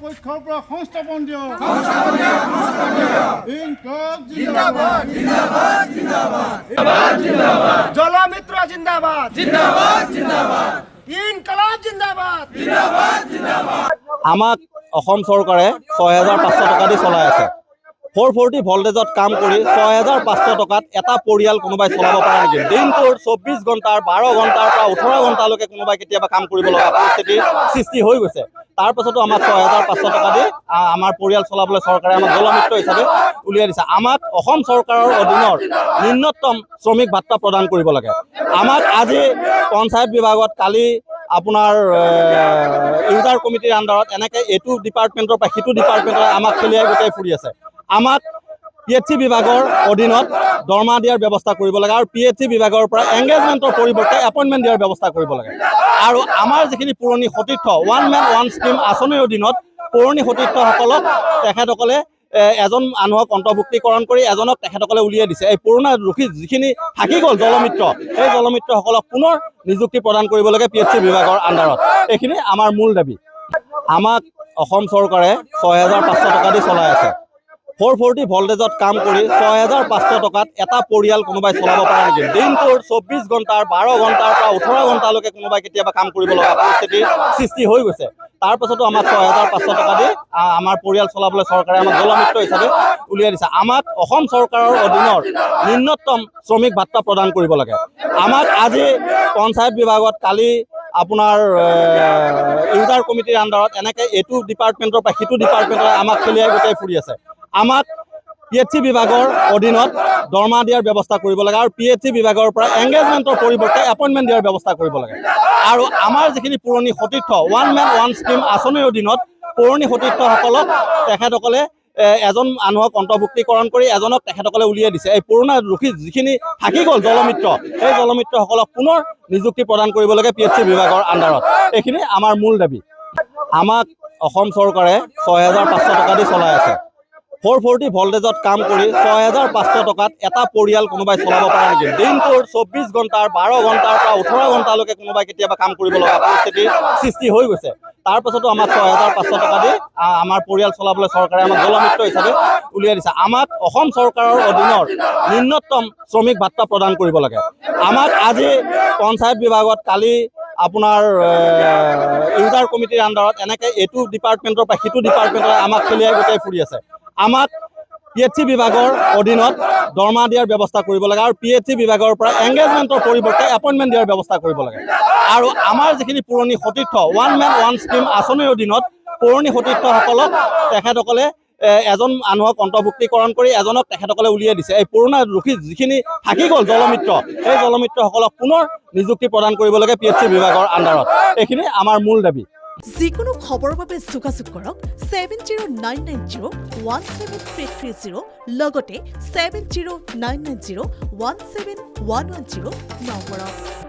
পক্ষৰ পৰা সংস্থাপন দিয়ক ইনকলাব জিন্দাবাদ জলমিত্ৰ জিন্দাবাদ ইনকলাব জিন্দাবাদ আমাক অসম চৰকাৰে ৬৫০০ টকা দি চলাই আছে 440 ভল্টেজত কাম কৰি ৬৫০০ টকাত এটা পৰিয়াল কোনোবাই চলাব পাৰে নেকি দিনটোৰ ২৪ ঘণ্টাৰ ১২ ঘণ্টাৰ পৰা ১৮ ঘণ্টালৈকে কোনোবাই কেতিয়াবা কাম কৰিব লগা পৰিস্থিতিৰ সৃষ্টি হৈ গৈছে তাৰ পাছতো আমাক ৬৫০০ টকা দি আমাৰ পৰিয়াল চলাবলৈ চৰকাৰে আমাক জলমিত্ৰ হিচাপে উলিয়াই দিছে আমাক অসম চৰকাৰৰ অধীনৰ ন্যূনতম শ্ৰমিক ভাত্তা প্ৰদান কৰিব লাগে আমাক আজি পঞ্চায়ত বিভাগত কালি আপোনাৰ ইউজাৰ কমিটিৰ আণ্ডাৰত এনেকৈ এইটো ডিপাৰ্টমেণ্টৰ পৰা সিটো ডিপাৰ্টমেণ্টৰ আমাক খেলিয়াই গোটাই ফুৰি আছে আমাক PHC বিভাগৰ অধীনত দৰমহা দিয়াৰ ব্যৱস্থা কৰিব লাগে আৰু PHC বিভাগৰ পৰা এংগেজমেণ্টৰ পৰিৱৰ্তে এপইণ্টমেণ্ট দিয়াৰ ব্যৱস্থা কৰিব লাগে আৰু আমাৰ যিখিনি পুৰণি সতীৰ্থ ওৱান মেন ওৱান স্কিম আঁচনিৰ অধীনত পুৰণি সতীৰ্থসকলক তেখেতসকলে এজন মানুহক অন্তৰ্ভুক্তিকৰণ কৰি এজনক তেখেতসকলে উলিয়াই দিছে এই পুৰণা ৰখি যিখিনি থাকি গ'ল জলমিত্ৰ সেই জলমিত্ৰসকলক পুনৰ নিযুক্তি প্ৰদান কৰিব লাগে PHC বিভাগৰ আণ্ডাৰত এইখিনি আমাৰ মূল দাবী আমাক অসম চৰকাৰে ৬৫০০ টকা দি চলাই আছে 440 ভল্টেজত কাম কৰি ৬৫০০ টকাত এটা পৰিয়াল কোনোবাই চলাব পাৰে নেকি দিনটোৰ ২৪ ঘণ্টাৰ ১২ ঘণ্টাৰ পৰা ১৮ ঘণ্টালৈকে কোনোবাই কেতিয়াবা কাম কৰিব লগা পৰিস্থিতিৰ সৃষ্টি হৈ গৈছে তাৰ পাছতো আমাক ৬৫০০ টকা দি আমাৰ পৰিয়াল চলাবলৈ চৰকাৰে আমাক জলমিত্ৰ হিচাপে উলিয়াই দিছে আমাক অসম চৰকাৰৰ অধীনৰ ন্যূনতম শ্ৰমিক ভাত্তা প্ৰদান কৰিব লাগে আমাক আজি পঞ্চায়ত বিভাগত কালি আপোনাৰ ইউজাৰ কমিটিৰ আণ্ডাৰত এনেকৈ এইটো ডিপাৰ্টমেণ্টৰ পৰা সিটো ডিপাৰ্টমেণ্টৰ আমাক খেলিয়াই গোটাই ফুৰি আছে আমাক PHC বিভাগৰ অধীনত দৰমহা দিয়াৰ ব্যৱস্থা কৰিব লাগে আৰু PHC বিভাগৰ পৰা এংগেজমেণ্টৰ পৰিৱৰ্তে এপইণ্টমেণ্ট দিয়াৰ ব্যৱস্থা কৰিব লাগে আৰু আমাৰ যিখিনি পুৰণি সতীৰ্থ ওৱান মেন ওৱান স্কিম আঁচনিৰ অধীনত পুৰণি সতীৰ্থসকলক তেখেতসকলে এজন মানুহক অন্তৰ্ভুক্তিকৰণ কৰি এজনক তেখেতসকলে উলিয়াই দিছে এই পুৰণা ৰখি যিখিনি থাকি গ'ল জলমিত্ৰ সেই জলমিত্ৰসকলক পুনৰ নিযুক্তি প্ৰদান কৰিব লাগে PHC বিভাগৰ আণ্ডাৰত এইখিনি আমাৰ মূল দাবী আমাক অসম চৰকাৰে ৬৫০০ টকা দি চলাই আছে 440 ভল্টেজত কাম কৰি ৬৫০০ টকাত এটা পৰিয়াল কোনোবাই চলাব পাৰে নেকি দিনটোৰ ২৪ ঘণ্টাৰ ১২ ঘণ্টাৰ পৰা ১৮ ঘণ্টালৈকে কোনোবাই কেতিয়াবা কাম কৰিব লগা পৰিস্থিতিৰ সৃষ্টি হৈ গৈছে তাৰ পাছতো আমাক ৬৫০০ টকা দি আমাৰ পৰিয়াল চলাবলৈ চৰকাৰে আমাক জলমিত্ৰ হিচাপে উলিয়াই দিছে আমাক অসম চৰকাৰৰ অধীনৰ ন্যূনতম শ্ৰমিক ভাত্তা প্ৰদান কৰিব লাগে আমাক আজি পঞ্চায়ত বিভাগত কালি আপোনাৰ ইউজাৰ কমিটিৰ আণ্ডাৰত এনেকৈ এইটো ডিপাৰ্টমেণ্টৰ পৰা সিটো ডিপাৰ্টমেণ্টৰ আমাক খেলিয়াই গোটাই ফুৰি আছে আমাক PHC বিভাগৰ অধীনত দৰমহা দিয়াৰ ব্যৱস্থা কৰিব লাগে আৰু PHC বিভাগৰ পৰা এংগেজমেণ্টৰ পৰিৱৰ্তে এপইণ্টমেণ্ট দিয়াৰ ব্যৱস্থা কৰিব লাগে আৰু আমাৰ যিখিনি পুৰণি সতীৰ্থ ওৱান মেন ওৱান স্কিম আঁচনিৰ অধীনত পুৰণি সতীৰ্থসকলক তেখেতসকলে এজন মানুহক অন্তৰ্ভুক্তিকৰণ কৰি এজনক তেখেতসকলে উলিয়াই দিছে এই পুৰণা ৰখি যিখিনি থাকি গ'ল জলমিত্ৰ সেই জলমিত্ৰসকলক পুনৰ নিযুক্তি প্ৰদান কৰিব লাগে PHC বিভাগৰ আণ্ডাৰত এইখিনি আমাৰ মূল দাবী যিকোনো খবৰৰ বাবে যোগাযোগ কৰক 7099017330 লগতে 7099017110 নম্বৰত